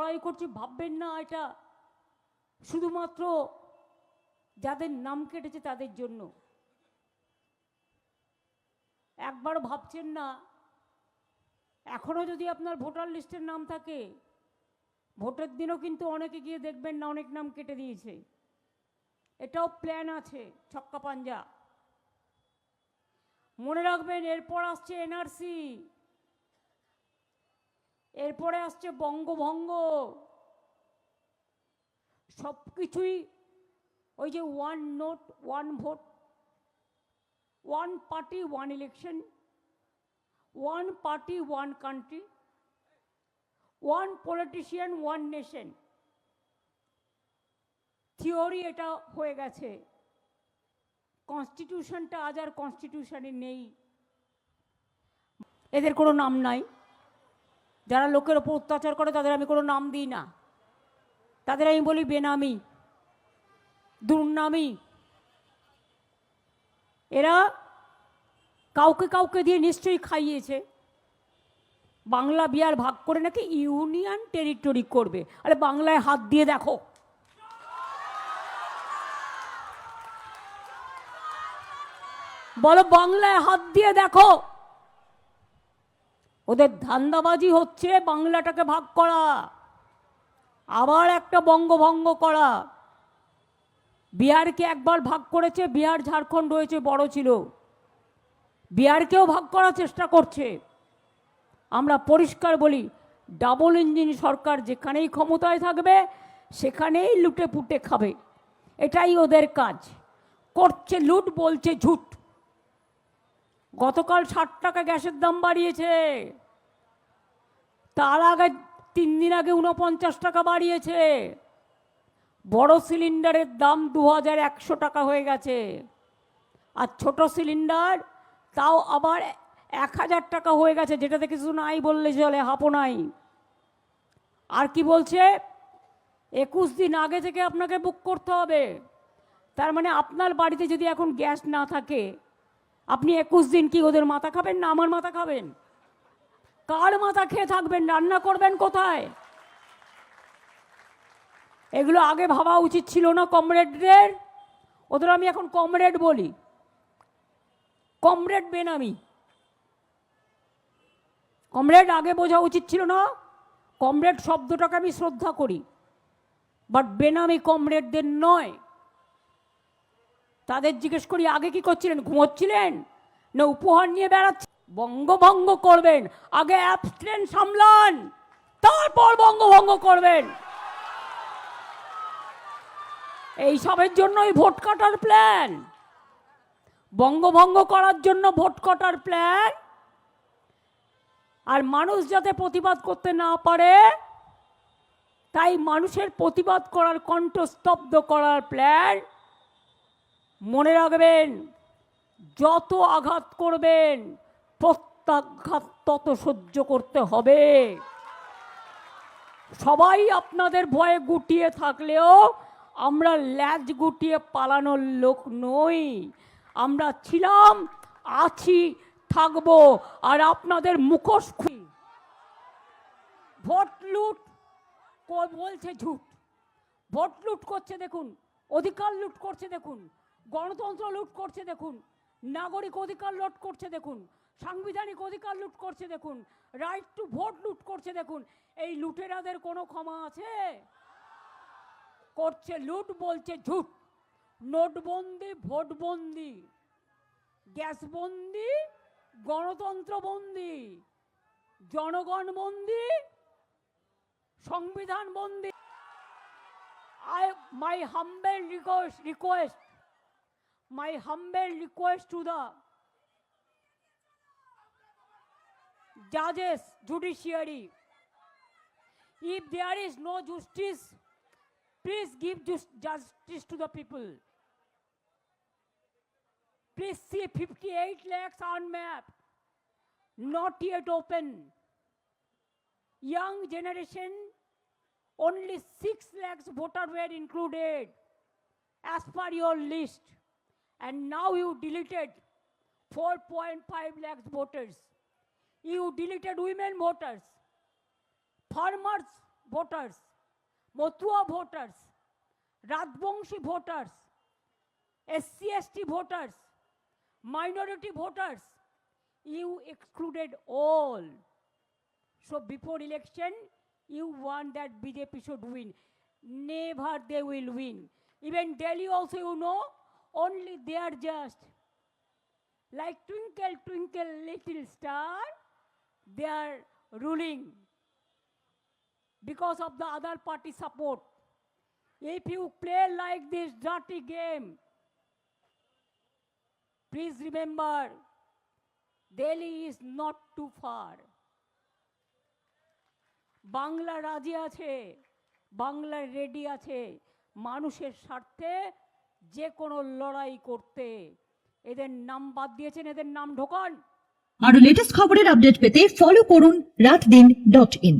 লড়াই করছি ভাববেন না এটা শুধুমাত্র যাদের নাম কেটেছে তাদের জন্য। একবার ভাবছেন না এখনো যদি আপনার ভোটার লিস্টের নাম থাকে, ভোটের দিনও কিন্তু অনেকে গিয়ে দেখবেন না অনেক নাম কেটে দিয়েছে। এটাও প্ল্যান আছে, ছক্কা পাঞ্জা। মনে রাখবেন এরপর আসছে এনআরসি, এরপরে আসছে বঙ্গভঙ্গ। সব কিছুই ওই যে one note one vote, one party one election, one party one country, one politician one nation. Theory এটা হয়ে গেছে, কনস্টিটিউশনটা আজ আর কনস্টিটিউশনে নেই। এদের কোনো নাম নাই। যারা লোকের ওপর অত্যাচার করে তাদের আমি কোনো নাম দিই না, তাদের আমি বলি বেনামি, দুর্নামি। এরা কাউকে কাউকে দিয়ে নিশ্চয়ই খাইয়েছে। বাংলা বিহার ভাগ করে নাকি ইউনিয়ন টেরিটরি করবে। আরে বাংলায় হাত দিয়ে দেখো, বলো বাংলায় হাত দিয়ে দেখো। ওদের ধান্দাবাজি হচ্ছে বাংলাটাকে ভাগ করা, আবার একটা বঙ্গভঙ্গ করা। বিহারকে একবার ভাগ করেছে, বিহার ঝাড়খণ্ড হয়েছে, বড় ছিল। বিহারকেও ভাগ করার চেষ্টা করছে। আমরা পরিষ্কার বলি, ডাবল ইঞ্জিন সরকার যেখানেই ক্ষমতায় থাকবে সেখানেই লুটে পুটে খাবে, এটাই ওদের কাজ। করছে লুট, বলছে ঝুট। গতকাল 60 টাকা গ্যাসের দাম বাড়িয়েছে, তার আগে 3 দিন আগে 49 টাকা বাড়িয়েছে। বড় সিলিন্ডারের দাম 2100 টাকা হয়ে গেছে, আর ছোট সিলিন্ডার তাও আবার 1000 টাকা হয়ে গেছে, যেটাতে কিছু নাই বললে চলে, হাপও নাই। আর কি বলছে, 21 দিন আগে থেকে আপনাকে বুক করতে হবে। তার মানে আপনার বাড়িতে যদি এখন গ্যাস না থাকে, আপনি 21 দিন কি ওদের মাথা খাবেন না আমার মাথা খাবেন? কার মাথা খেয়ে থাকবেন? রান্না করবেন কোথায়? এগুলো আগে ভাবা উচিত ছিল না কমরেডদের? ওদের আমি এখন কমরেড বলি, কমরেড বেনামি। কমরেড আগে বোঝা উচিত ছিল না। কমরেড শব্দটাকে আমি শ্রদ্ধা করি, বাট বেনামি কমরেডদের নয়। তাদের জিজ্ঞেস করি আগে কি করছিলেন? ঘুমোচ্ছিলেন না উপহার নিয়ে বেড়াচ্ছেন? বঙ্গভঙ্গ করবেন, আগে অ্যাবস্টেন সামলান, তারপর বঙ্গভঙ্গ করবেন। এই সবের জন্যই ভোট কাটার প্ল্যান, বঙ্গভঙ্গ করার জন্য ভোট কাটার প্ল্যান। আর মানুষ যাতে প্রতিবাদ করতে না পারে, তাই মানুষের প্রতিবাদ করার কণ্ঠ স্তব্ধ করার প্ল্যান। মনে রাখবেন, যত আঘাত করবেন প্রত্যাঘাত তত সহ্য করতে হবে। সবাই আপনাদের ভয়ে গুটিয়ে থাকলেও আমরা ল্যাজ গুটিয়ে পালানোর লোক নই। আমরা ছিলাম, আছি, থাকবো। আর আপনাদের মুখোশ খুলি। ভোট লুট বলছে ঝুট, ভোট লুট করছে দেখুন, অধিকার লুট করছে দেখুন, গণতন্ত্র লুট করছে দেখুন, নাগরিক অধিকার লুট করছে দেখুন, সাংবিধানিক অধিকার লুট করছে দেখুন, রাইট টু ভোট লুট করছে দেখুন। এই লুটেরাদের কোনো ক্ষমা আছে? করছে লুট, বলছে ঝুট। নোটবন্দি, ভোটবন্দি, গ্যাসবন্দি, গণতন্ত্র বন্দি, জনগণ বন্দি, সংবিধান বন্দি। My humble request to the judges, judiciary, if there is no justice, please give justice to the people. Please see 58 lakhs unmapped, not yet open. Young generation, only 6 lakhs voters were included as per your list, and now you deleted 4.5 lakhs voters. You deleted women voters, farmers voters, Motua voters, Rajbongshi voters, SC/ST voters, minority voters, you excluded all. So before election, you want that BJP should win. Never they will win. Even Delhi also, you know, only they are just like twinkle, twinkle, little star, they are ruling because of the other party support. If you play like this dirty game, please remember, Delhi is not too far. Bangla রাজি আছে, Bangla ready আছে মানুষের স্বার্থে যে কোনো লড়াই করতে। এদের নাম বাদ দিয়েছেন, এদের নাম ঢোকান। আরো লেটেস্ট খবরের আপডেট পেতে ফলো করুন রাতদিন.in।